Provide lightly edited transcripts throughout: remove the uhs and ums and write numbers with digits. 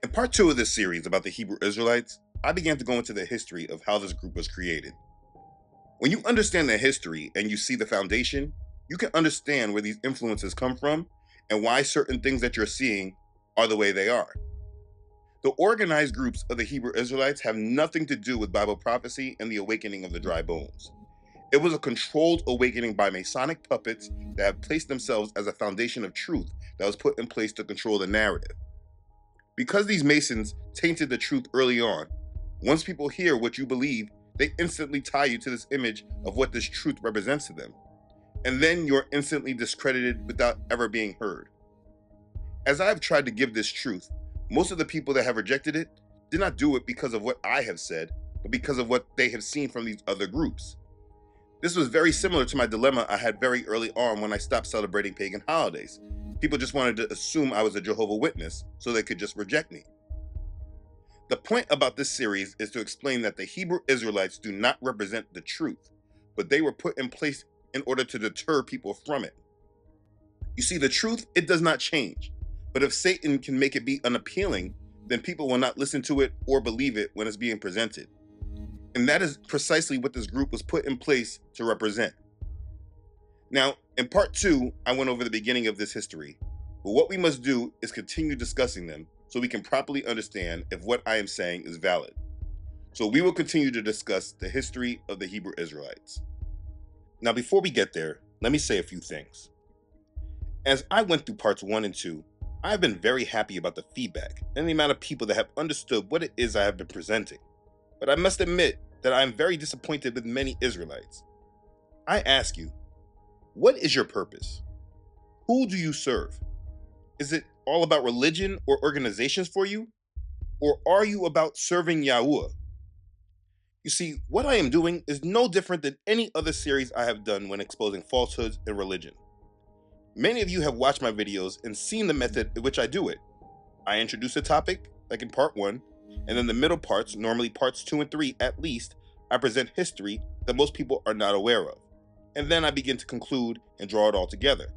In part two of this series about the Hebrew Israelites, I began to go into the history of how this group was created. When you understand the history and you see the foundation, you can understand where these influences come from and why certain things that you're seeing are the way they are. The organized groups of the Hebrew Israelites have nothing to do with Bible prophecy and the awakening of the dry bones. It was a controlled awakening by Masonic puppets that have placed themselves as a foundation of truth that was put in place to control the narrative. Because these Masons tainted the truth early on, once people hear what you believe, they instantly tie you to this image of what this truth represents to them. And then you're instantly discredited without ever being heard. As I have tried to give this truth, most of the people that have rejected it did not do it because of what I have said, but because of what they have seen from these other groups. This was very similar to my dilemma I had very early on when I stopped celebrating pagan holidays. People just wanted to assume I was a Jehovah's Witness so they could just reject me. The point about this series is to explain that the Hebrew Israelites do not represent the truth, but they were put in place in order to deter people from it. You see, the truth, it does not change, but if Satan can make it be unappealing, then people will not listen to it or believe it when it's being presented. And that is precisely what this group was put in place to represent. Now, in part two, I went over the beginning of this history, but what we must do is continue discussing them so we can properly understand if what I am saying is valid. So we will continue to discuss the history of the Hebrew Israelites. Now, before we get there, let me say a few things. As I went through parts 1 and 2, I have been very happy about the feedback and the amount of people that have understood what it is I have been presenting. But I must admit that I am very disappointed with many Israelites. I ask you, what is your purpose? Who do you serve? Is it all about religion or organizations for you? Or are you about serving Yahuwah? You see, what I am doing is no different than any other series I have done when exposing falsehoods in religion. Many of you have watched my videos and seen the method in which I do it. I introduce a topic, like in part 1, and then the middle parts, normally parts 2 and 3 at least, I present history that most people are not aware of. And then I begin to conclude and draw it all together.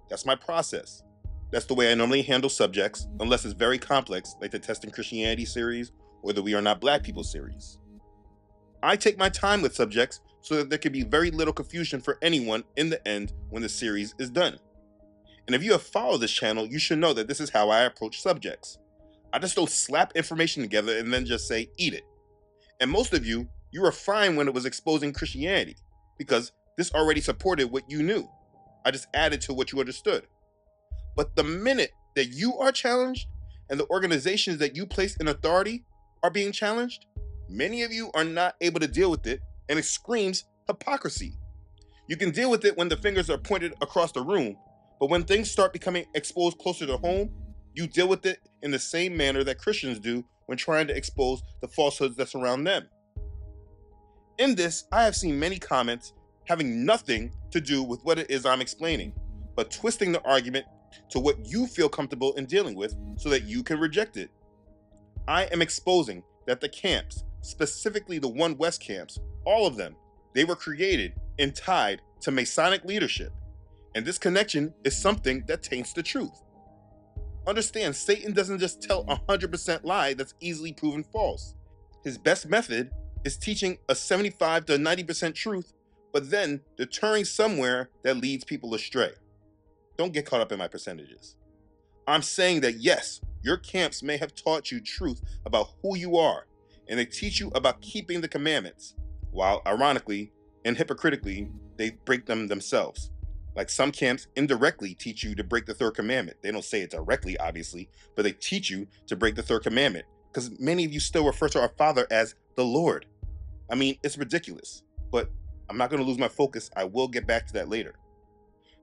That's my process. That's the way I normally handle subjects, unless it's very complex, like the Testing Christianity series or the We Are Not Black People series. I take my time with subjects so that there can be very little confusion for anyone in the end when the series is done. And if you have followed this channel, you should know that this is how I approach subjects. I just don't slap information together and then just say, eat it. And most of you were fine when it was exposing Christianity, because this already supported what you knew. I just added to what you understood. But the minute that you are challenged and the organizations that you place in authority are being challenged, many of you are not able to deal with it, and it screams hypocrisy. You can deal with it when the fingers are pointed across the room, but when things start becoming exposed closer to home, you deal with it in the same manner that Christians do when trying to expose the falsehoods that surround them. In this, I have seen many comments having nothing to do with what it is I'm explaining, but twisting the argument to what you feel comfortable in dealing with so that you can reject it. I am exposing that the camps, specifically the One West camps, all of them, they were created and tied to Masonic leadership. And this connection is something that taints the truth. Understand, Satan doesn't just tell a 100% lie that's easily proven false. His best method is teaching a 75 to 90% truth, but then deterring somewhere that leads people astray. Don't get caught up in my percentages. I'm saying that yes, your camps may have taught you truth about who you are, and they teach you about keeping the commandments, while ironically and hypocritically, they break them themselves. Like some camps indirectly teach you to break the third commandment. They don't say it directly, obviously, but they teach you to break the third commandment, because many of you still refer to our Father as the Lord. I mean, it's ridiculous, but I'm not going to lose my focus. I will get back to that later.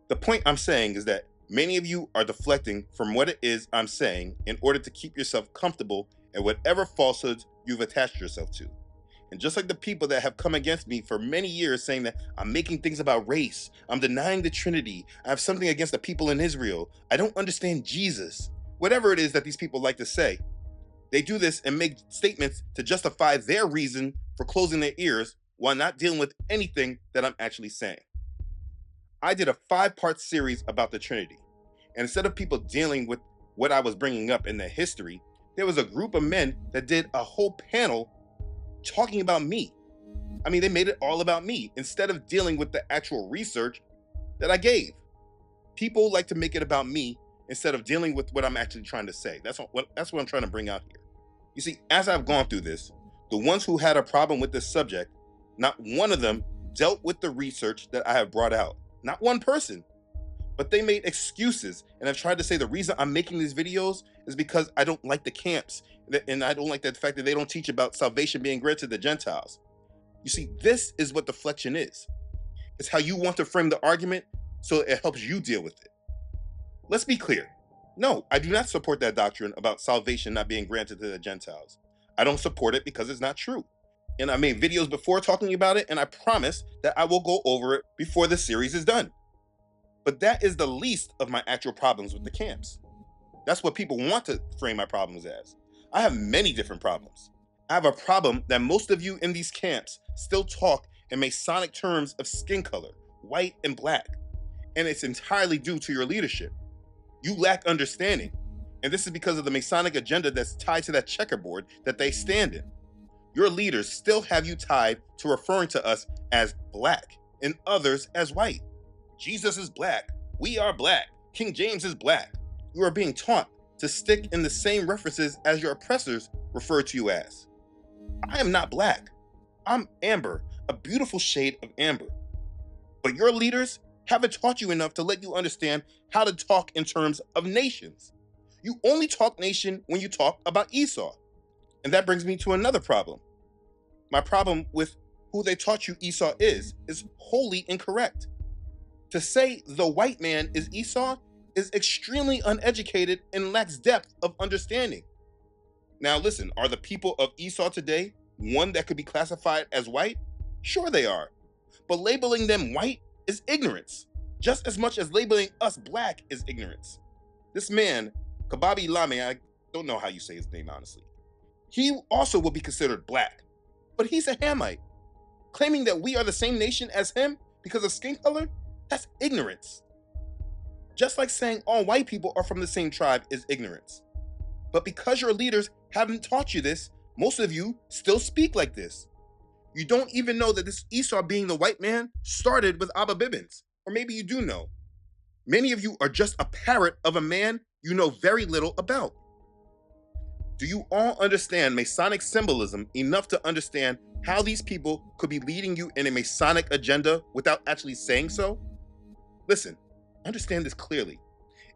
The point I'm saying is that many of you are deflecting from what it is I'm saying in order to keep yourself comfortable in whatever falsehoods you've attached yourself to. And just like the people that have come against me for many years saying that I'm making things about race, I'm denying the Trinity, I have something against the people in Israel, I don't understand Jesus, whatever it is that these people like to say, they do this and make statements to justify their reason for closing their ears while not dealing with anything that I'm actually saying. I did a 5-part series about the Trinity, and instead of people dealing with what I was bringing up in the history, there was a group of men that did a whole panel talking about me. I mean, they made it all about me instead of dealing with the actual research that I gave. People like to make it about me instead of dealing with what I'm actually trying to say. That's what I'm trying to bring out here. You see, as I've gone through this, the ones who had a problem with this subject, not one of them dealt with the research that I have brought out. Not one person. But they made excuses and have tried to say the reason I'm making these videos is because I don't like the camps and I don't like the fact that they don't teach about salvation being granted to the Gentiles. You see, this is what deflection is. It's how you want to frame the argument so it helps you deal with it. Let's be clear. No, I do not support that doctrine about salvation not being granted to the Gentiles. I don't support it because it's not true. And I made videos before talking about it, and I promise that I will go over it before the series is done. But that is the least of my actual problems with the camps. That's what people want to frame my problems as. I have many different problems. I have a problem that most of you in these camps still talk in Masonic terms of skin color, white and black. And it's entirely due to your leadership. You lack understanding. And this is because of the Masonic agenda that's tied to that checkerboard that they stand in. Your leaders still have you tied to referring to us as black and others as white. Jesus is black. We are black. King James is black. You are being taught to stick in the same references as your oppressors refer to you as. I am not black. I'm amber, a beautiful shade of amber. But your leaders haven't taught you enough to let you understand how to talk in terms of nations. You only talk nation when you talk about Esau. And that brings me to another problem. My problem with who they taught you Esau is wholly incorrect. To say the white man is Esau is extremely uneducated and lacks depth of understanding. Now listen, are the people of Esau today one that could be classified as white? Sure they are. But labeling them white is ignorance, just as much as labeling us black is ignorance. This man, Kababi Lame, I don't know how you say his name honestly, he also will be considered black, but he's a Hamite. Claiming that we are the same nation as him because of skin color? That's ignorance. Just like saying all white people are from the same tribe is ignorance. But because your leaders haven't taught you this, most of you still speak like this. You don't even know that this Esau being the white man started with Aba Bibbons. Or maybe you do know. Many of you are just a parrot of a man you know very little about. Do you all understand Masonic symbolism enough to understand how these people could be leading you in a Masonic agenda without actually saying so? Listen, understand this clearly.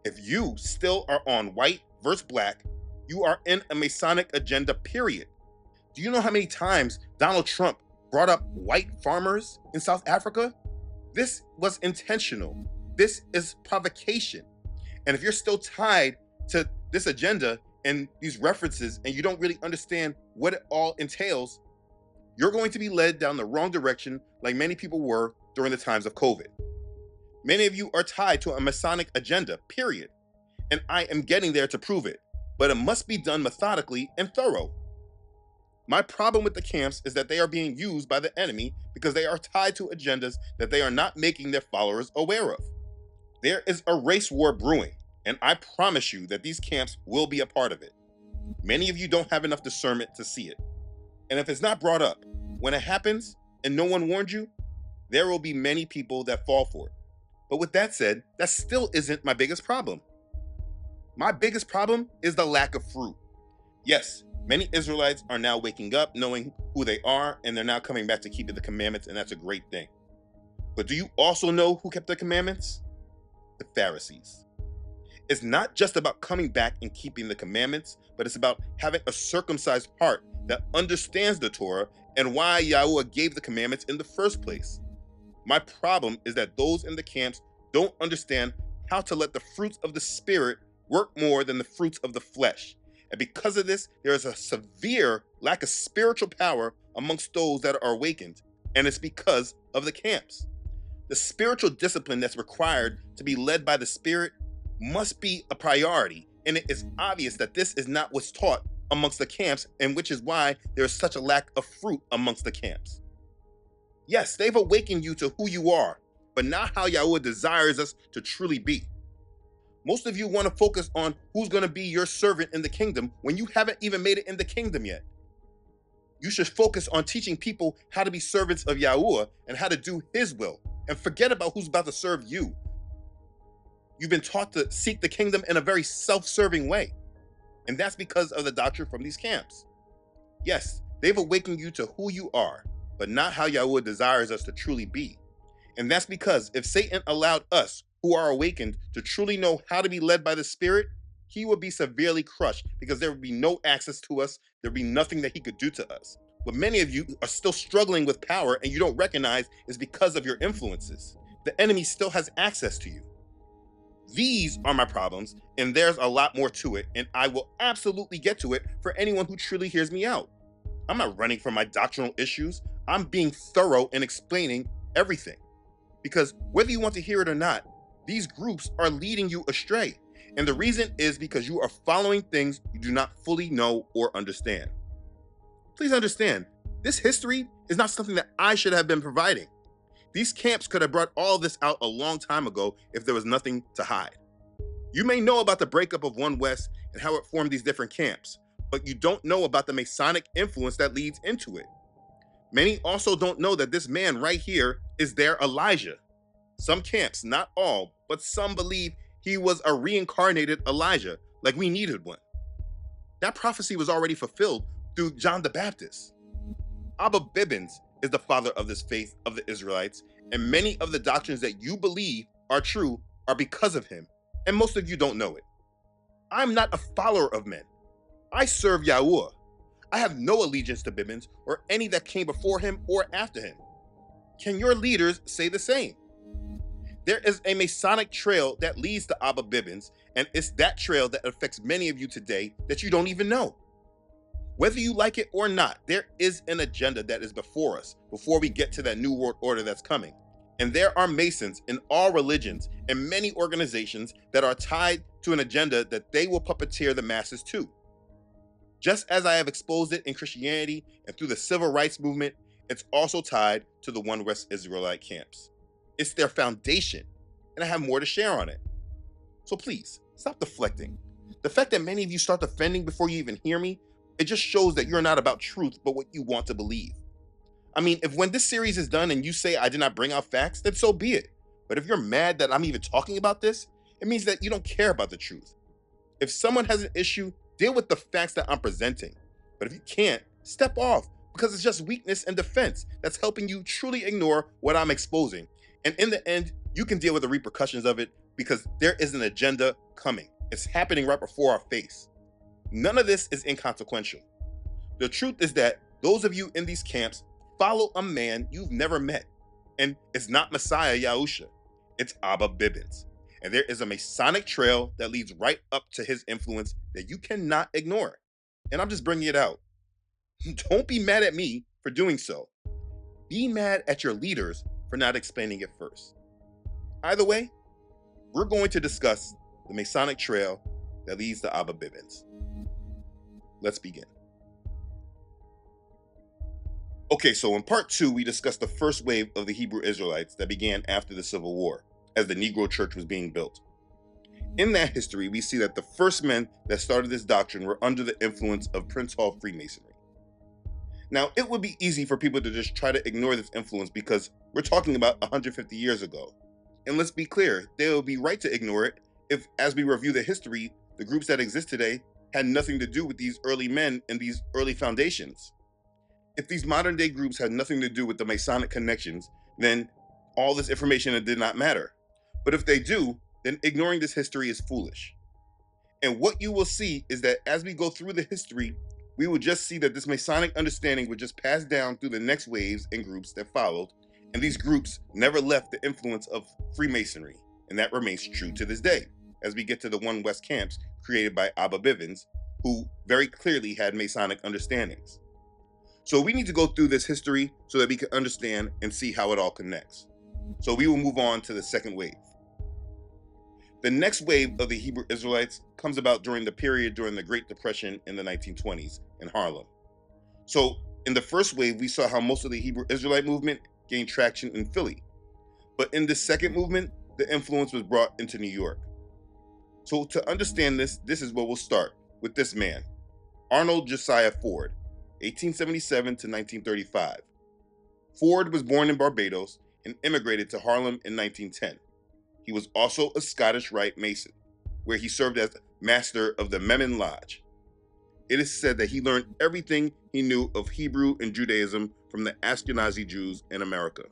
If you still are on white versus black, you are in a Masonic agenda, period. Do you know how many times Donald Trump brought up white farmers in South Africa? This was intentional. This is provocation. And if you're still tied to this agenda and these references and you don't really understand what it all entails, you're going to be led down the wrong direction like many people were during the times of COVID. Many of you are tied to a Masonic agenda, period. And I am getting there to prove it, but it must be done methodically and thorough. My problem with the camps is that they are being used by the enemy because they are tied to agendas that they are not making their followers aware of. There is a race war brewing, and I promise you that these camps will be a part of it. Many of you don't have enough discernment to see it. And if it's not brought up, when it happens and no one warned you, there will be many people that fall for it. But with that said, that still isn't my biggest problem. My biggest problem is the lack of fruit. Yes, many Israelites are now waking up, knowing who they are, and they're now coming back to keeping the commandments, and that's a great thing. But do you also know who kept the commandments? The Pharisees. It's not just about coming back and keeping the commandments, but it's about having a circumcised heart that understands the Torah and why Yahweh gave the commandments in the first place. My problem is that those in the camps don't understand how to let the fruits of the Spirit work more than the fruits of the flesh. And because of this, there is a severe lack of spiritual power amongst those that are awakened. And it's because of the camps. The spiritual discipline that's required to be led by the Spirit must be a priority. And it is obvious that this is not what's taught amongst the camps, and which is why there is such a lack of fruit amongst the camps. Yes, they've awakened you to who you are, but not how Yahweh desires us to truly be. Most of you want to focus on who's going to be your servant in the kingdom when you haven't even made it in the kingdom yet. You should focus on teaching people how to be servants of Yahuwah and how to do his will, and forget about who's about to serve you. You've been taught to seek the kingdom in a very self-serving way, and that's because of the doctrine from these camps. Yes, they've awakened you to who you are, but not how Yahuwah desires us to truly be. And that's because if Satan allowed us, who are awakened, to truly know how to be led by the Spirit, he would be severely crushed because there would be no access to us. There would be nothing that he could do to us. What many of you are still struggling with power and you don't recognize is because of your influences. The enemy still has access to you. These are my problems, and there's a lot more to it, and I will absolutely get to it for anyone who truly hears me out. I'm not running from my doctrinal issues. I'm being thorough in explaining everything. Because whether you want to hear it or not, these groups are leading you astray. And the reason is because you are following things you do not fully know or understand. Please understand, this history is not something that I should have been providing. These camps could have brought all this out a long time ago if there was nothing to hide. You may know about the breakup of One West and how it formed these different camps, but you don't know about the Masonic influence that leads into it. Many also don't know that this man right here is their Elijah. Some camps, not all, but some believe he was a reincarnated Elijah, like we needed one. That prophecy was already fulfilled through John the Baptist. Aba Bibbons is the father of this faith of the Israelites, and many of the doctrines that you believe are true are because of him, and most of you don't know it. I'm not a follower of men. I serve Yahuwah. I have no allegiance to Bibbins or any that came before him or after him. Can your leaders say the same? There is a Masonic trail that leads to Aba Bibbons, and it's that trail that affects many of you today that you don't even know. Whether you like it or not, there is an agenda that is before us before we get to that new world order that's coming. And there are Masons in all religions and many organizations that are tied to an agenda that they will puppeteer the masses to. Just as I have exposed it in Christianity and through the civil rights movement, it's also tied to the One West Israelite camps. It's their foundation, and I have more to share on it. So please, stop deflecting. The fact that many of you start defending before you even hear me, it just shows that you're not about truth, but what you want to believe. I mean, if when this series is done and you say I did not bring out facts, then so be it. But if you're mad that I'm even talking about this, it means that you don't care about the truth. If someone has an issue, deal with the facts that I'm presenting. But if you can't, step off, because it's just weakness and defense that's helping you truly ignore what I'm exposing. And in the end, you can deal with the repercussions of it because there is an agenda coming. It's happening right before our face. None of this is inconsequential. The truth is that those of you in these camps follow a man you've never met. And it's not Messiah Yahusha, it's Aba Bibbons. And there is a Masonic trail that leads right up to his influence that you cannot ignore. And I'm just bringing it out. Don't be mad at me for doing so. Be mad at your leaders for not explaining it first. Either way, we're going to discuss the Masonic trail that leads to Aba Bibbons. Let's begin. Okay, so in part 2, we discussed the first wave of the Hebrew Israelites that began after the Civil War, as the Negro Church was being built. In that history, we see that the first men that started this doctrine were under the influence of Prince Hall Freemasonry. Now, it would be easy for people to just try to ignore this influence because we're talking about 150 years ago. And let's be clear, they would be right to ignore it if, as we review the history, the groups that exist today had nothing to do with these early men and these early foundations. If these modern day groups had nothing to do with the Masonic connections, then all this information did not matter. But if they do, then ignoring this history is foolish. And what you will see is that as we go through the history, we will just see that this Masonic understanding would just pass down through the next waves and groups that followed, and these groups never left the influence of Freemasonry, and that remains true to this day, as we get to the One West camps created by Aba Bibbons, who very clearly had Masonic understandings. So we need to go through this history so that we can understand and see how it all connects. So we will move on to the second wave. The next wave of the Hebrew Israelites comes about during the period during the Great Depression in the 1920s in Harlem. So in the first wave, we saw how most of the Hebrew Israelite movement gained traction in Philly. But in the second movement, the influence was brought into New York. So to understand this is where we'll start with this man, Arnold Josiah Ford, 1877 to 1935. Ford was born in Barbados and immigrated to Harlem in 1910. He was also a Scottish Rite Mason, where he served as master of the Memon Lodge. It is said that he learned everything he knew of Hebrew and Judaism from the Ashkenazi Jews in America.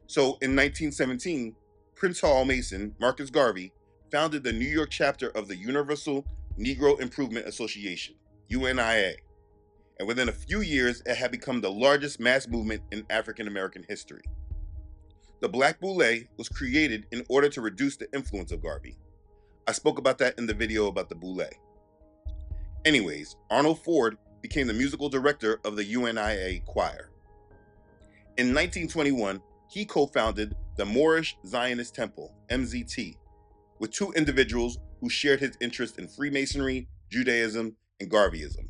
So in 1917, Prince Hall Mason, Marcus Garvey, founded the New York chapter of the Universal Negro Improvement Association, UNIA, and within a few years, it had become the largest mass movement in African American history. The Black Boule was created in order to reduce the influence of Garvey. I spoke about that in the video about the Boule. Anyways, Arnold Ford became the musical director of the UNIA choir. In 1921, he co-founded the Moorish Zionist Temple, MZT, with two individuals who shared his interest in Freemasonry, Judaism, and Garveyism.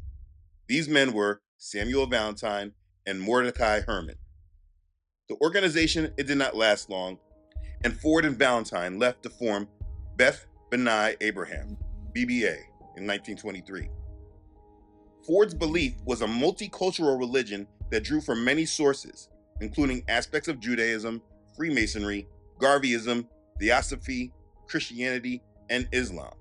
These men were Samuel Valentine and Mordecai Herman. The organization, it did not last long, and Ford and Valentine left to form Beth B'nai Abraham, BBA, in 1923. Ford's belief was a multicultural religion that drew from many sources, including aspects of Judaism, Freemasonry, Garveyism, Theosophy, Christianity, and Islam.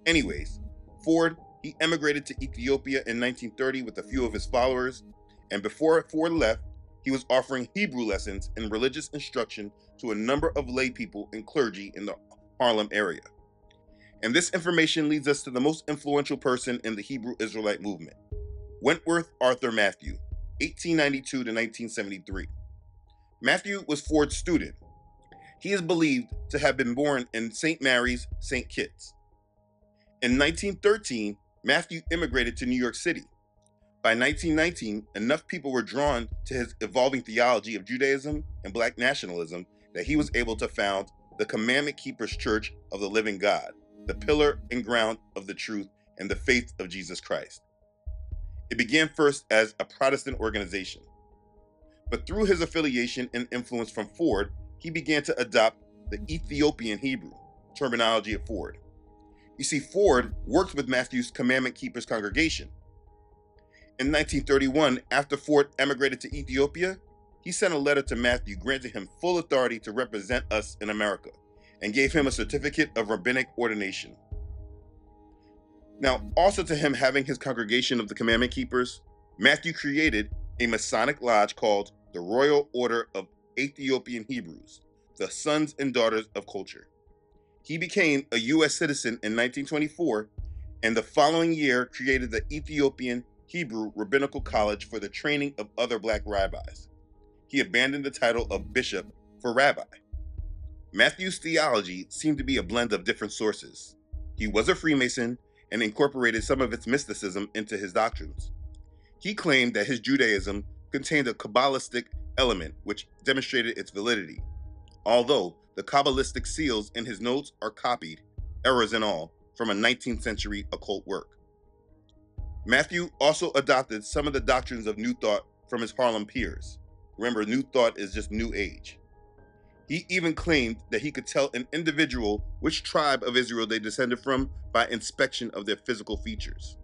Anyways, Ford, he emigrated to Ethiopia in 1930 with a few of his followers, and before Ford left, he was offering Hebrew lessons and religious instruction to a number of lay people and clergy in the Harlem area. And this information leads us to the most influential person in the Hebrew Israelite movement, Wentworth Arthur Matthew, 1892 to 1973. Matthew was Ford's student. He is believed to have been born in St. Mary's, St. Kitts. In 1913, Matthew immigrated to New York City. By 1919, enough people were drawn to his evolving theology of Judaism and Black nationalism that he was able to found the Commandment Keepers Church of the Living God, the pillar and ground of the truth and the faith of Jesus Christ. It began first as a Protestant organization, but through his affiliation and influence from Ford, he began to adopt the Ethiopian Hebrew terminology of Ford. You see, Ford worked with Matthew's Commandment Keepers congregation. In 1931, after Ford emigrated to Ethiopia, he sent a letter to Matthew granting him full authority to represent us in America and gave him a certificate of rabbinic ordination. Now, also to him having his congregation of the Commandment Keepers, Matthew created a Masonic lodge called the Royal Order of Ethiopian Hebrews, the Sons and Daughters of Culture. He became a U.S. citizen in 1924, and the following year created the Ethiopian Hebrew Rabbinical College for the training of other Black rabbis. He abandoned the title of bishop for rabbi. Matthew's theology seemed to be a blend of different sources. He was a Freemason and incorporated some of its mysticism into his doctrines. He claimed that his Judaism contained a Kabbalistic element which demonstrated its validity, although the Kabbalistic seals in his notes are copied, errors and all, from a 19th century occult work. Matthew also adopted some of the doctrines of New Thought from his Harlem peers. Remember, New Thought is just New Age. He even claimed that he could tell an individual which tribe of Israel they descended from by inspection of their physical features.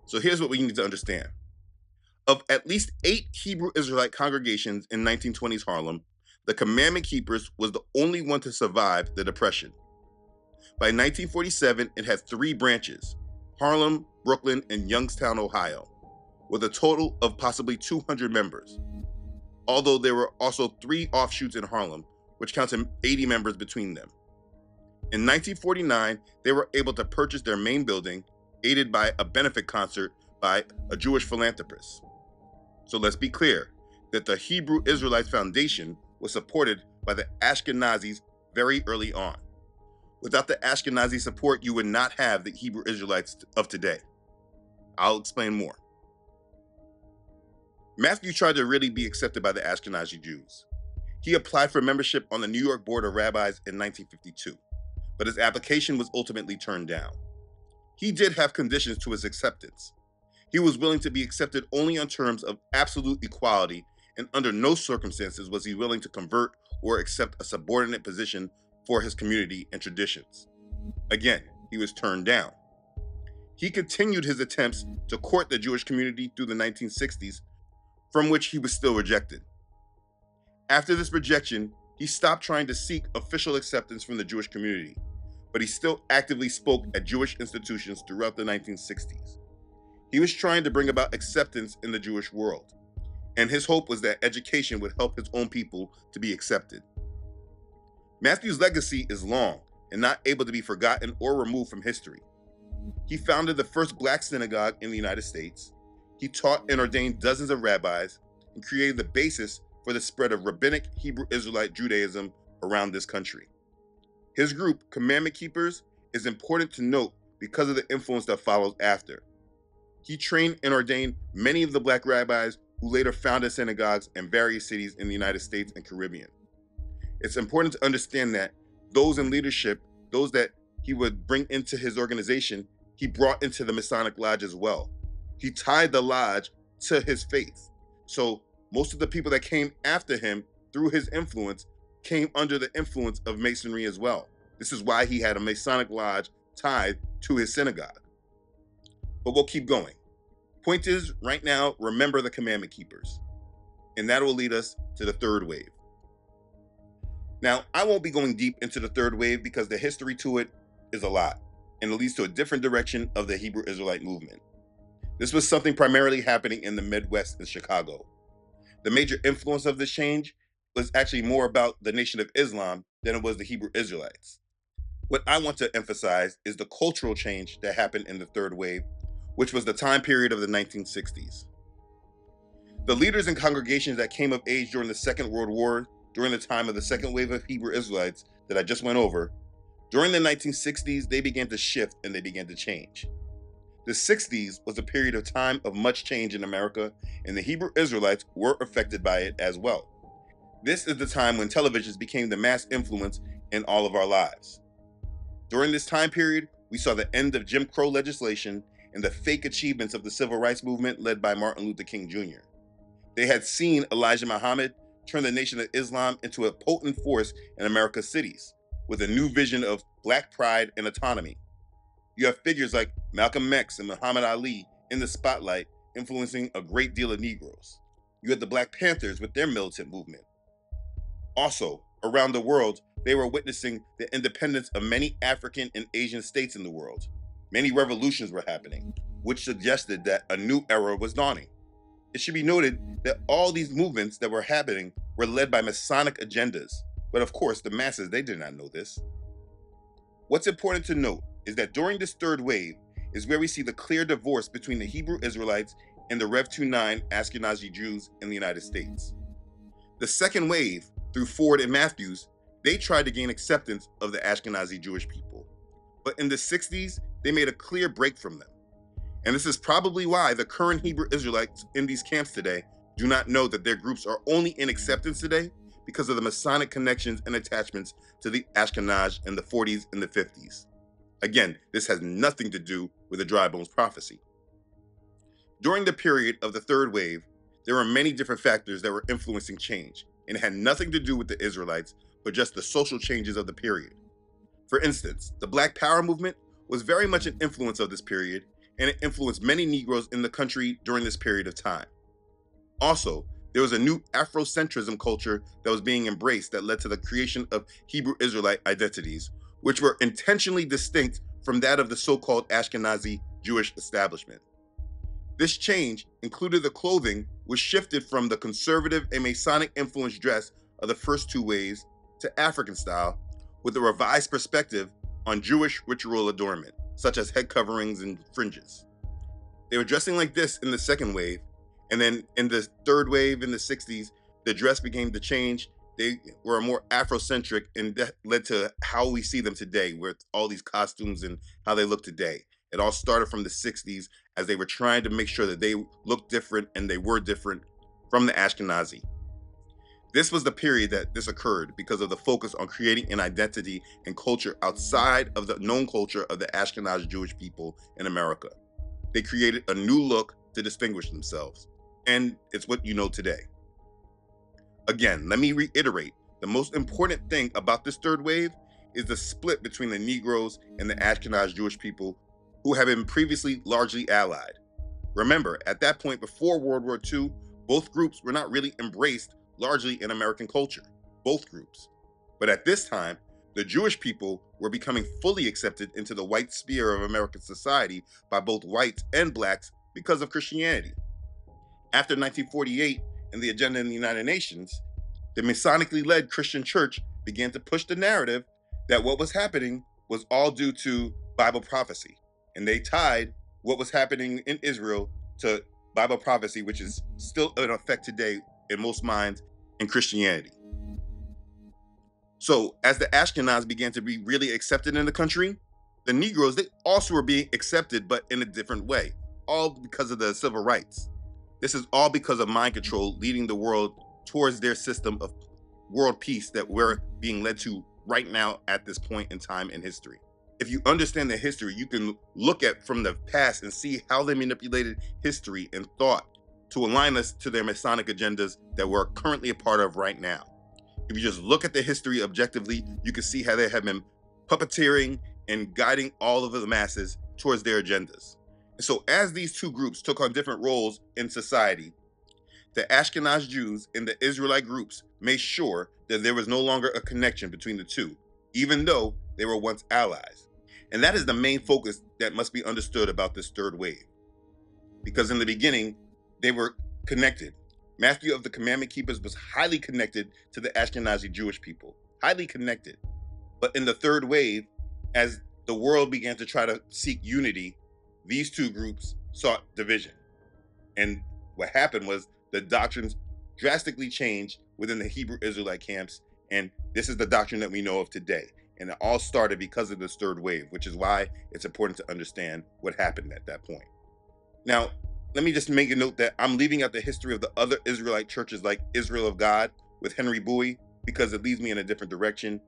So here's what we need to understand. Of at least 8 Hebrew Israelite congregations in 1920s Harlem, the Commandment Keepers was the only one to survive the Depression. By 1947, it had 3 branches, Harlem, Brooklyn, and Youngstown, Ohio, with a total of possibly 200 members. Although there were also 3 offshoots in Harlem, which counted 80 members between them. In 1949, they were able to purchase their main building, aided by a benefit concert by a Jewish philanthropist. So let's be clear that the Hebrew Israelites Foundation was supported by the Ashkenazis very early on. Without the Ashkenazi support, you would not have the Hebrew Israelites of today. I'll explain more. Matthew tried to really be accepted by the Ashkenazi Jews. He applied for membership on the New York Board of Rabbis in 1952, but his application was ultimately turned down. He did have conditions to his acceptance. He was willing to be accepted only on terms of absolute equality, and under no circumstances was he willing to convert or accept a subordinate position for his community and traditions. Again, he was turned down. He continued his attempts to court the Jewish community through the 1960s, from which he was still rejected. After this rejection, he stopped trying to seek official acceptance from the Jewish community, but he still actively spoke at Jewish institutions throughout the 1960s. He was trying to bring about acceptance in the Jewish world, and his hope was that education would help his own people to be accepted. Matthew's legacy is long and not able to be forgotten or removed from history. He founded the first Black synagogue in the United States. He taught and ordained dozens of rabbis and created the basis for the spread of rabbinic Hebrew Israelite Judaism around this country. His group, Commandment Keepers, is important to note because of the influence that follows after. He trained and ordained many of the Black rabbis who later founded synagogues in various cities in the United States and Caribbean. It's important to understand that those in leadership, those that he would bring into his organization, he brought into the Masonic Lodge as well. He tied the lodge to his faith. So most of the people that came after him through his influence came under the influence of Masonry as well. This is why he had a Masonic Lodge tied to his synagogue. But we'll keep going. Point is, right now, remember the Commandment Keepers. And that will lead us to the third wave. Now, I won't be going deep into the third wave because the history to it is a lot, and it leads to a different direction of the Hebrew Israelite movement. This was something primarily happening in the Midwest and Chicago. The major influence of this change was actually more about the Nation of Islam than it was the Hebrew Israelites. What I want to emphasize is the cultural change that happened in the third wave, which was the time period of the 1960s. The leaders and congregations that came of age during the Second World War, during the time of the second wave of Hebrew Israelites that I just went over, during the 1960s, they began to shift and they began to change. The 60s was a period of time of much change in America, and the Hebrew Israelites were affected by it as well. This is the time when televisions became the mass influence in all of our lives. During this time period, we saw the end of Jim Crow legislation and the fake achievements of the civil rights movement led by Martin Luther King Jr. They had seen Elijah Muhammad turn the Nation of Islam into a potent force in America's cities, with a new vision of Black pride and autonomy. You have figures like Malcolm X and Muhammad Ali in the spotlight, influencing a great deal of Negroes. You had the Black Panthers with their militant movement. Also, around the world, they were witnessing the independence of many African and Asian states in the world. Many revolutions were happening, which suggested that a new era was dawning. It should be noted that all these movements that were happening were led by Masonic agendas, but of course, the masses, they did not know this. What's important to note is that during this third wave is where we see the clear divorce between the Hebrew Israelites and the Rev 29 Ashkenazi Jews in the United States. The second wave, through Ford and Matthews, they tried to gain acceptance of the Ashkenazi Jewish people. But in the 60s, they made a clear break from them. And this is probably why the current Hebrew Israelites in these camps today do not know that their groups are only in acceptance today because of the Masonic connections and attachments to the Ashkenaz in the 40s and the 50s. Again, this has nothing to do with the dry bones prophecy. During the period of the third wave, there were many different factors that were influencing change, and it had nothing to do with the Israelites, but just the social changes of the period. For instance, the Black Power movement was very much an influence of this period, and it influenced many Negroes in the country during this period of time. Also, there was a new Afrocentrism culture that was being embraced that led to the creation of Hebrew Israelite identities, which were intentionally distinct from that of the so-called Ashkenazi Jewish establishment. This change included the clothing, which shifted from the conservative and Masonic influenced dress of the first two waves to African style, with a revised perspective on Jewish ritual adornment, such as head coverings and fringes. They were dressing like this in the second wave, and then in the third wave in the 60s, the dress began to change. They were more Afrocentric, and that led to how we see them today, with all these costumes and how they look today. It all started from the 60s as they were trying to make sure that they looked different and they were different from the Ashkenazi. This was the period that this occurred because of the focus on creating an identity and culture outside of the known culture of the Ashkenazi Jewish people in America. They created a new look to distinguish themselves, and it's what you know today. Again, let me reiterate, the most important thing about this third wave is the split between the Negroes and the Ashkenaz Jewish people who have been previously largely allied. Remember, at that point before World War II, both groups were not really embraced largely in American culture, both groups. But at this time, the Jewish people were becoming fully accepted into the white sphere of American society by both whites and blacks because of Christianity. After 1948 and the agenda in the United Nations, the Masonically led Christian church began to push the narrative that what was happening was all due to Bible prophecy. And they tied what was happening in Israel to Bible prophecy, which is still in effect today in most minds in Christianity. So as the Ashkenaz began to be really accepted in the country, the Negroes, they also were being accepted, but in a different way, all because of the civil rights. This is all because of mind control leading the world towards their system of world peace that we're being led to right now at this point in time in history. If you understand the history, you can look at from the past and see how they manipulated history and thought to align us to their Masonic agendas that we're currently a part of right now. If you just look at the history objectively, you can see how they have been puppeteering and guiding all of the masses towards their agendas. And so as these two groups took on different roles in society, the Ashkenaz Jews and the Israelite groups made sure that there was no longer a connection between the two, even though they were once allies. And that is the main focus that must be understood about this third wave. Because in the beginning, they were connected. Matthew of the Commandment Keepers was highly connected to the Ashkenazi Jewish people, highly connected. But in the third wave, as the world began to try to seek unity, these two groups sought division. And what happened was the doctrines drastically changed within the Hebrew Israelite camps. And this is the doctrine that we know of today. And it all started because of this third wave, which is why it's important to understand what happened at that point. Now, let me just make a note that I'm leaving out the history of the other Israelite churches like Israel of God with Henry Bowie because it leads me in a different direction.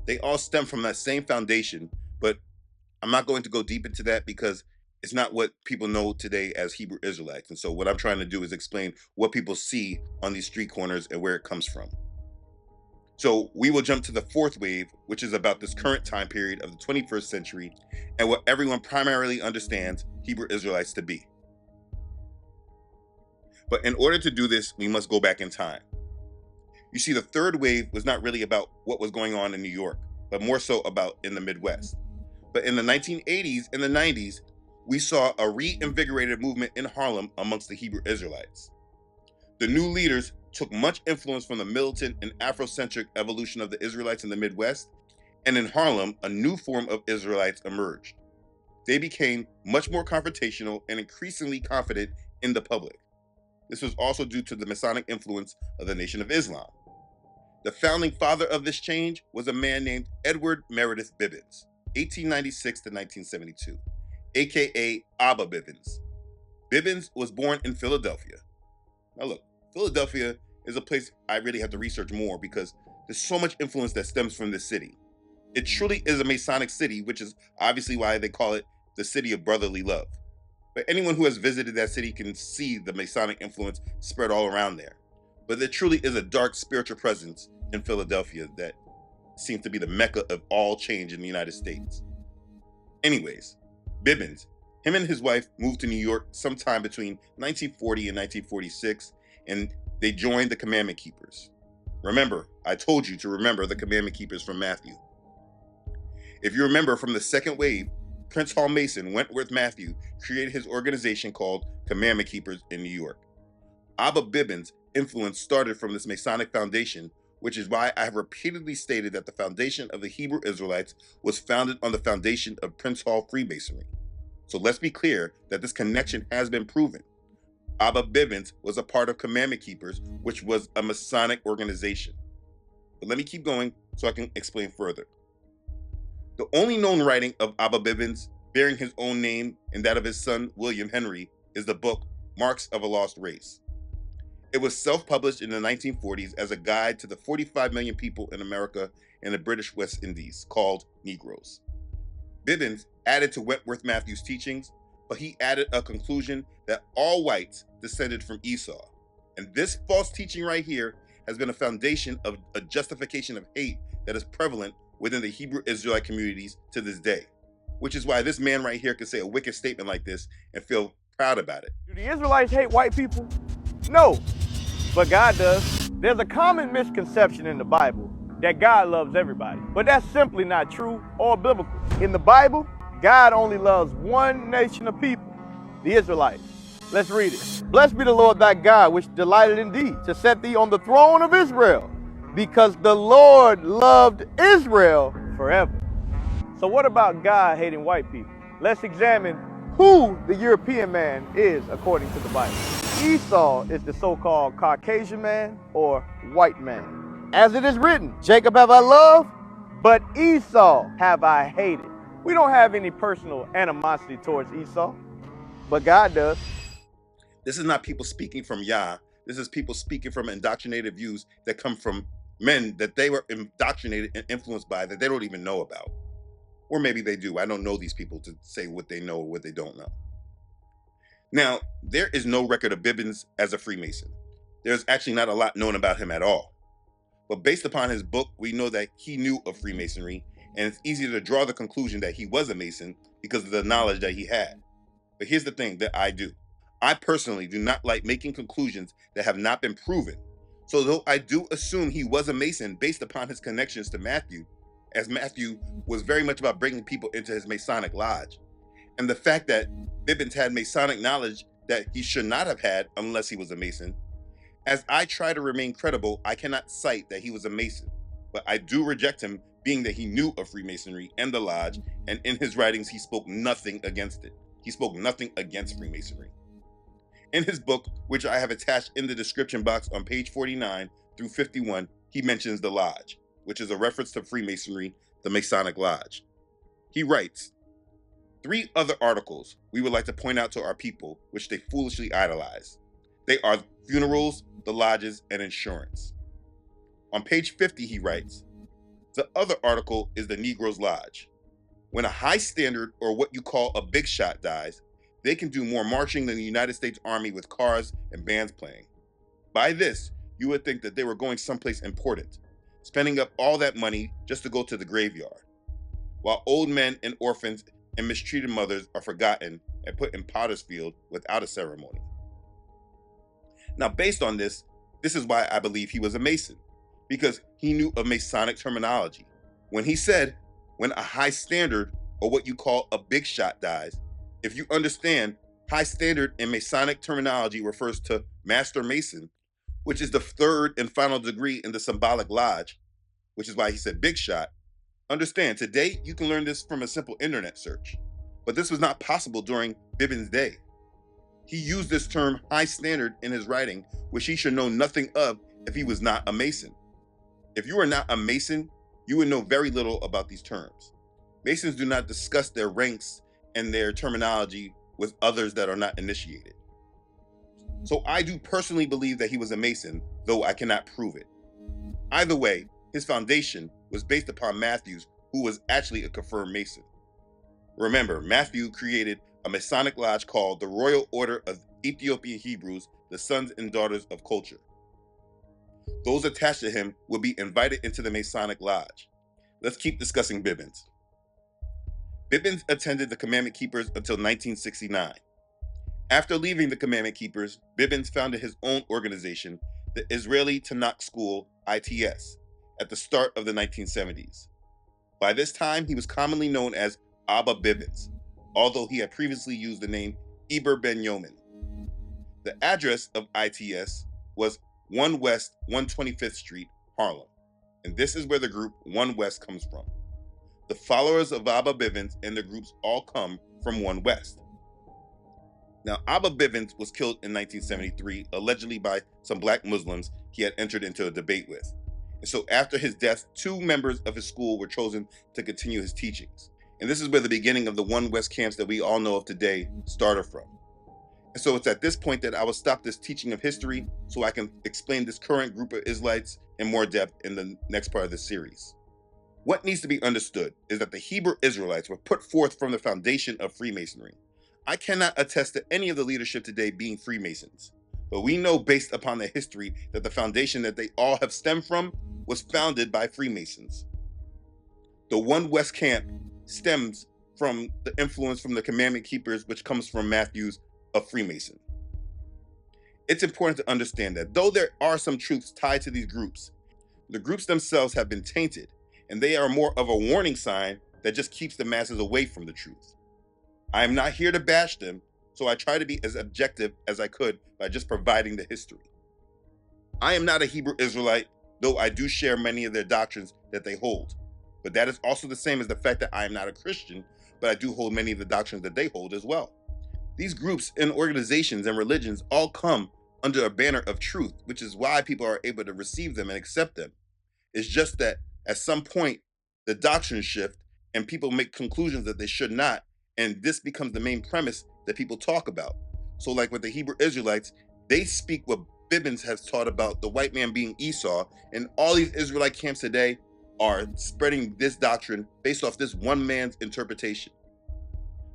They all stem from that same foundation, but I'm not going to go deep into that because it's not what people know today as Hebrew Israelites. And so what I'm trying to do is explain what people see on these street corners and where it comes from. So we will jump to the fourth wave, which is about this current time period of the 21st century and what everyone primarily understands Hebrew Israelites to be. But in order to do this, we must go back in time. You see, the third wave was not really about what was going on in New York, but more so about in the Midwest. But in the 1980s and the 90s, we saw a reinvigorated movement in Harlem amongst the Hebrew Israelites. The new leaders took much influence from the militant and Afrocentric evolution of the Israelites in the Midwest, and in Harlem, a new form of Israelites emerged. They became much more confrontational and increasingly confident in the public. This was also due to the Masonic influence of the Nation of Islam. The founding father of this change was a man named Edward Meredith Bibbins, 1896 to 1972, aka Aba Bibbons. Bibbins was born in Philadelphia. Now look, Philadelphia is a place I really have to research more because there's so much influence that stems from this city. It truly is a Masonic city, which is obviously why they call it the city of brotherly love. But anyone who has visited that city can see the Masonic influence spread all around there. But there truly is a dark spiritual presence in Philadelphia that seems to be the mecca of all change in the United States. Anyways, Bibbins, him and his wife moved to New York sometime between 1940 and 1946, and they joined the Commandment Keepers. Remember, I told you to remember the Commandment Keepers from Matthew. If you remember from the second wave, Prince Hall Mason Wentworth Matthew created his organization called Commandment Keepers in New York. Abba Bibbins' influence started from this Masonic foundation, which is why I have repeatedly stated that the foundation of the Hebrew Israelites was founded on the foundation of Prince Hall Freemasonry. So let's be clear that this connection has been proven. Aba Bibbons was a part of Commandment Keepers, which was a Masonic organization. But let me keep going so I can explain further. The only known writing of Aba Bibbons, bearing his own name and that of his son William Henry, is the book Marks of a Lost Race. It was self-published in the 1940s as a guide to the 45 million people in America and the British West Indies called Negroes. Bibbins added to Wentworth Matthews' teachings, but he added a conclusion that all whites descended from Esau. And this false teaching right here has been a foundation of a justification of hate that is prevalent within the Hebrew Israelite communities to this day, which is why this man right here can say a wicked statement like this and feel proud about it. Do the Israelites hate white people? No, but God does. There's a common misconception in the Bible that God loves everybody, but that's simply not true or biblical. In the Bible, God only loves one nation of people, the Israelites. Let's read it. Blessed be the Lord thy God, which delighted in thee, to set thee on the throne of Israel, because the Lord loved Israel forever. So what about God hating white people? Let's examine who the European man is according to the Bible. Esau is the so-called Caucasian man or white man. As it is written, Jacob have I loved, but Esau have I hated. We don't have any personal animosity towards Esau, but God does. This is not people speaking from Yah. This is people speaking from indoctrinated views that come from men that they were indoctrinated and influenced by that they don't even know about. Or maybe they do. I don't know these people to say what they know or what they don't know. Now, there is no record of Bibbins as a Freemason. There's actually not a lot known about him at all. But based upon his book, we know that he knew of Freemasonry, and it's easy to draw the conclusion that he was a Mason because of the knowledge that he had. But here's the thing that I do. I personally do not like making conclusions that have not been proven. So though I do assume he was a Mason based upon his connections to Matthew, as Matthew was very much about bringing people into his Masonic lodge, and the fact that Bibbins had Masonic knowledge that he should not have had unless he was a Mason, as I try to remain credible, I cannot cite that he was a Mason, but I do reject him being that he knew of Freemasonry and the lodge, and in his writings he spoke nothing against it. He spoke nothing against Freemasonry. In his book, which I have attached in the description box on page 49 through 51, he mentions the lodge, which is a reference to Freemasonry, the Masonic lodge. He writes, 3 other articles we would like to point out to our people, which they foolishly idolize. They are funerals, the lodges, and insurance. On page 50, he writes, the other article is the Negro's Lodge. When a high standard, or what you call a big shot, dies, they can do more marching than the United States Army with cars and bands playing. By this, you would think that they were going someplace important, spending up all that money just to go to the graveyard, while old men and orphans and mistreated mothers are forgotten and put in Potter's Field without a ceremony. Now, based on this, this is why I believe he was a Mason, because he knew of Masonic terminology. When he said, when a high standard, or what you call a big shot, dies, if you understand, high standard in Masonic terminology refers to Master Mason, which is the 3rd and final degree in the symbolic lodge, which is why he said big shot. Understand, today you can learn this from a simple internet search, but this was not possible during Bibbins' day. He used this term high standard in his writing, which he should know nothing of if he was not a Mason. If you are not a Mason, you would know very little about these terms. Masons do not discuss their ranks and their terminology with others that are not initiated. So I do personally believe that he was a Mason, though I cannot prove it. Either way, his foundation was based upon Matthew's, who was actually a confirmed Mason. Remember, Matthew created a Masonic lodge called the Royal Order of Ethiopian Hebrews, the Sons and Daughters of Culture. Those attached to him will be invited into the Masonic lodge. Let's keep discussing Bibbins. Bibbins attended the Commandment Keepers until 1969. After leaving the Commandment Keepers, Bibbins founded his own organization, the Israeli Tanakh School, ITS, at the start of the 1970s. By this time, he was commonly known as Aba Bibbons, although he had previously used the name Eber Ben Yomin. The address of ITS was 1 West 125th Street, Harlem, and this is where the group 1 West comes from. The followers of Aba Bibbons and their groups all come from 1 West. Now, Aba Bibbons was killed in 1973, allegedly by some black Muslims he had entered into a debate with. And so after his death, 2 members of his school were chosen to continue his teachings. And this is where the beginning of the 1 West camps that we all know of today started from. And so it's at this point that I will stop this teaching of history so I can explain this current group of Israelites in more depth in the next part of this series. What needs to be understood is that the Hebrew Israelites were put forth from the foundation of Freemasonry. I cannot attest to any of the leadership today being Freemasons, but we know based upon the history that the foundation that they all have stemmed from was founded by Freemasons. The One West camp stems from the influence from the commandment keepers, which comes from Matthew's of Freemason. It's important to understand that though there are some truths tied to these groups, the groups themselves have been tainted, and they are more of a warning sign that just keeps the masses away from the truth. I am not here to bash them, so I try to be as objective as I could by just providing the history. I am not a Hebrew Israelite, though I do share many of their doctrines that they hold. But that is also the same as the fact that I am not a Christian, but I do hold many of the doctrines that they hold as well. These groups and organizations and religions all come under a banner of truth, which is why people are able to receive them and accept them. It's just that at some point, the doctrines shift and people make conclusions that they should not, and this becomes the main premise that people talk about. So like with the Hebrew Israelites, they speak what Bibbins has taught about the white man being Esau, and all these Israelite camps today are spreading this doctrine based off this one man's interpretation.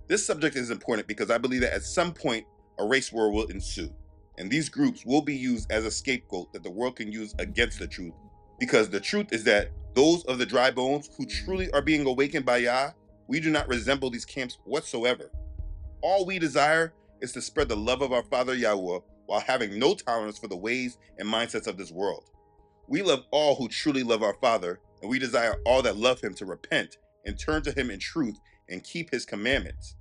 This subject is important because I believe that at some point a race war will ensue, and these groups will be used as a scapegoat that the world can use against the truth, because the truth is that those of the dry bones who truly are being awakened by Yah, we do not resemble these camps whatsoever. All we desire is to spread the love of our Father Yahweh while having no tolerance for the ways and mindsets of this world. We love all who truly love our Father, and we desire all that love him to repent and turn to him in truth and keep his commandments.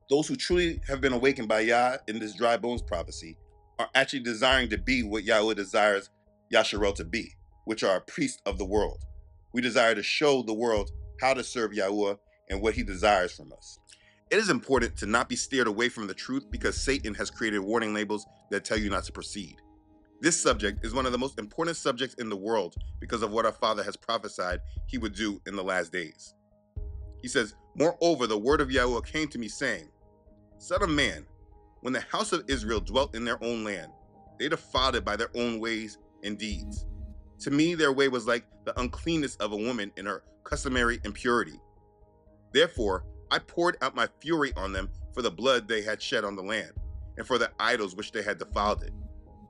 Those who truly have been awakened by Yah in this dry bones prophecy are actually desiring to be what Yahweh desires Yasharel to be, which are a priest of the world. We desire to show the world how to serve Yahweh and what he desires from us. It is important to not be steered away from the truth because Satan has created warning labels that tell you not to proceed. This subject is one of the most important subjects in the world because of what our Father has prophesied he would do in the last days. He says, "Moreover, the word of Yahweh came to me saying, Son of man, when the house of Israel dwelt in their own land, they defiled it by their own ways and deeds. To me, their way was like the uncleanness of a woman in her customary impurity. Therefore, I poured out my fury on them for the blood they had shed on the land, and for the idols which they had defiled it.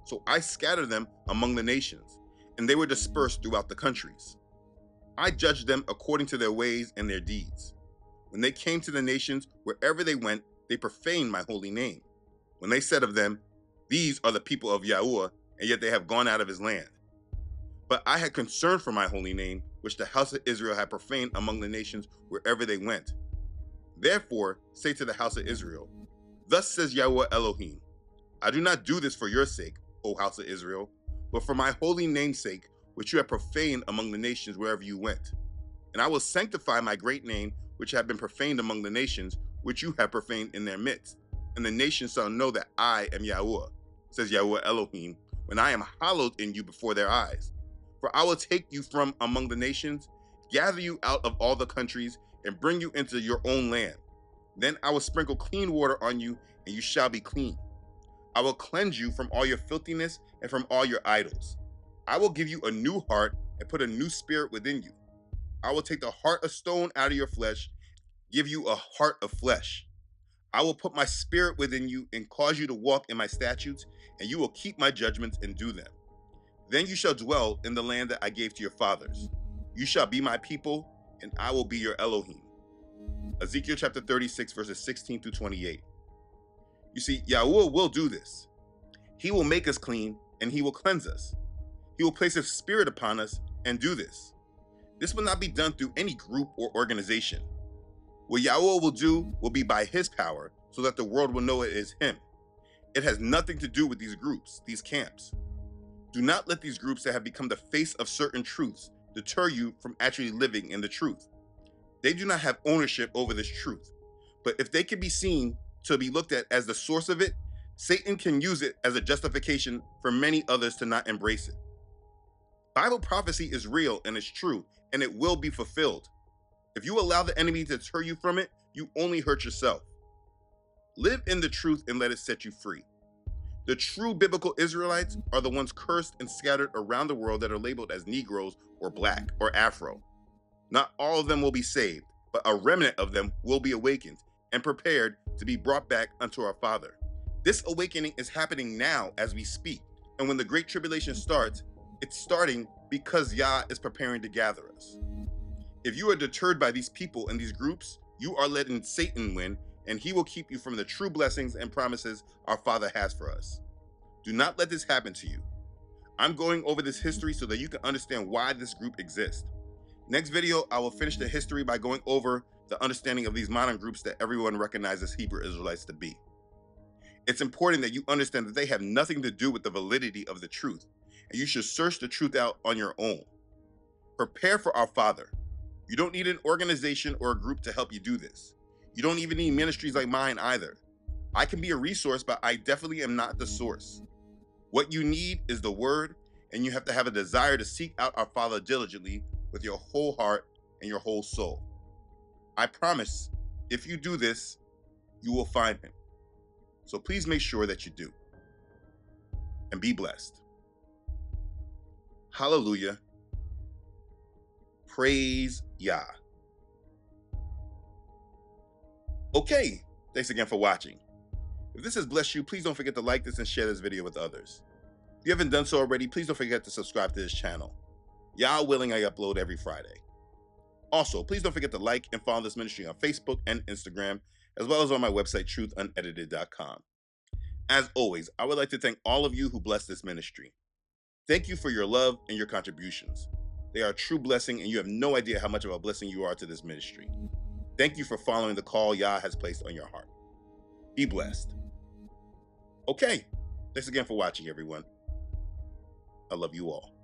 So I scattered them among the nations, and they were dispersed throughout the countries. I judged them according to their ways and their deeds. When they came to the nations, wherever they went, they profaned my holy name. When they said of them, These are the people of Yahuwah, and yet they have gone out of his land. But I had concern for my holy name, which the house of Israel had profaned among the nations wherever they went. Therefore, say to the house of Israel, Thus says Yahweh Elohim, I do not do this for your sake, O house of Israel, but for my holy name's sake, which you have profaned among the nations wherever you went. And I will sanctify my great name, which have been profaned among the nations, which you have profaned in their midst. And the nations shall know that I am Yahweh, says Yahweh Elohim, when I am hallowed in you before their eyes. For I will take you from among the nations, gather you out of all the countries, and bring you into your own land. Then I will sprinkle clean water on you, and you shall be clean. I will cleanse you from all your filthiness and from all your idols. I will give you a new heart and put a new spirit within you. I will take the heart of stone out of your flesh, give you a heart of flesh. I will put my spirit within you and cause you to walk in my statutes, and you will keep my judgments and do them. Then you shall dwell in the land that I gave to your fathers. You shall be my people, and I will be your Elohim. Ezekiel chapter 36, verses 16 through 28. You see, Yahweh will do this. He will make us clean, and he will cleanse us. He will place his spirit upon us and do this. This will not be done through any group or organization. What Yahweh will do will be by his power, so that the world will know it is him. It has nothing to do with these groups, these camps. Do not let these groups that have become the face of certain truths deter you from actually living in the truth. They do not have ownership over this truth, but if they can be seen to be looked at as the source of it, Satan can use it as a justification for many others to not embrace it. Bible prophecy is real and it's true, and it will be fulfilled. If you allow the enemy to deter you from it, you only hurt yourself. Live in the truth and let it set you free. The true biblical Israelites are the ones cursed and scattered around the world that are labeled as Negroes or Black or Afro. Not all of them will be saved, but a remnant of them will be awakened and prepared to be brought back unto our Father. This awakening is happening now as we speak, and when the Great Tribulation starts, it's starting because Yah is preparing to gather us. If you are deterred by these people and these groups, you are letting Satan win, and he will keep you from the true blessings and promises our Father has for us. Do not let this happen to you. I'm going over this history so that you can understand why this group exists. Next video, I will finish the history by going over the understanding of these modern groups that everyone recognizes Hebrew Israelites to be. It's important that you understand that they have nothing to do with the validity of the truth, and you should search the truth out on your own. Prepare for our Father. You don't need an organization or a group to help you do this. You don't even need ministries like mine either. I can be a resource, but I definitely am not the source. What you need is the word, and you have to have a desire to seek out our Father diligently with your whole heart and your whole soul. I promise, if you do this, you will find him. So please make sure that you do. And be blessed. Hallelujah. Praise Yah. Okay, thanks again for watching. If this has blessed you, please don't forget to like this and share this video with others. If you haven't done so already, please don't forget to subscribe to this channel. Yah willing, I upload every Friday. Also, please don't forget to like and follow this ministry on Facebook and Instagram, as well as on my website, truthunedited.com. As always, I would like to thank all of you who bless this ministry. Thank you for your love and your contributions. They are a true blessing, and you have no idea how much of a blessing you are to this ministry. Thank you for following the call Yah has placed on your heart. Be blessed. Okay, thanks again for watching, everyone. I love you all.